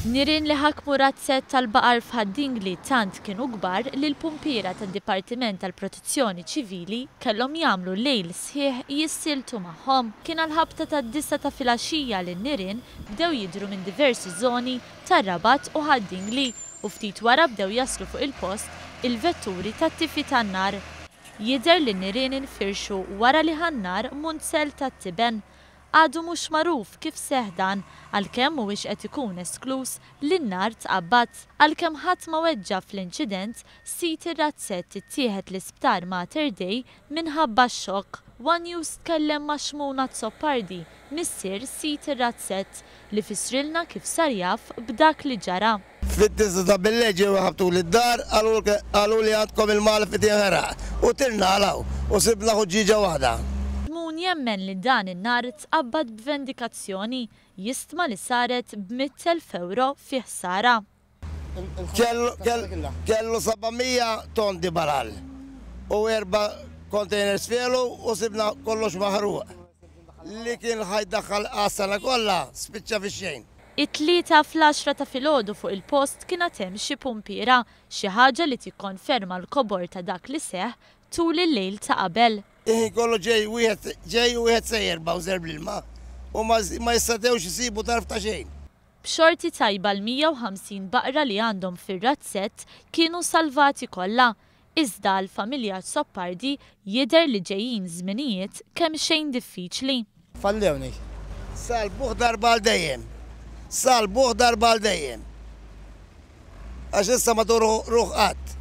Nirien li ħakmu razzet tal-baqar f'Haddingli tant kienu kbar li l-pumpiera tad-Dipartiment tal-Protezzjoni Ċivili kellhom jagħmlu lejl sħiħ jissiltu magħhom. Kien għall-ħabta tad-9 ta' filgħaxija li n-nirien bdew jidhru minn diversi żoni tar-Rabat u Haddingli u ftit wara bdew jaslu fuq il-post il-vetturi tat-tifi tan-nar. Jidher li n-nirien infirxu wara li ħannar munzel tat-Tiben. Għadu mhux magħruf kif seħħ dan għalkemm mhuwiex qed ikun esklus li n-nar tqabbad. Għalkemm ħadd ma weġġa fl-inċident, sit ir-razzett ittieħed l-isptar Mater Dei minħabba x-xokk. One News tkellem ma' Xmuna Zoppardi, missier sit ir-razzett li fisrilna kif sar jaf b'dak li ġara. Fit-tisa ta' bil-leġi u ħabtu l-dar għalu li għandkom il-mal fit-tieħera u tirna għalaw u sibna ħuġġiġa waħda. Jemmen li dan in-nar tqabbad b'vendikazzjoni jistma li saret b'100,000 euro fi ħsara. Kellu 700 ton di baral u 4 containers fielu u sibna kollox maħruq. Li kien ħajdaħħal għas-sena kollha spiċċa fix-xejn. It-tlieta fl-10 ta' filgħodu fuq il-post kienet hemm xi pumpiera, xi ħaġa li tikkonferma l-kobor ta' dak li seħħ tul il-lejl ta' qabel. Kollu ġej u wieħed sejjer bawżer bl-ilma u ma jistgħux isibu tarf ta' xejn. B'xorti tajba l-150 baqra li għandhom fir-razzett kienu salvati kollha. Iżda l-familja Zoppardi jidher li ġejjin żminijiet kemm xejn diffiċli. Fallewni. Salbuh darba għal dejjem. Salbuh darba għal dejjem. Għax issa ma ruħ qatt.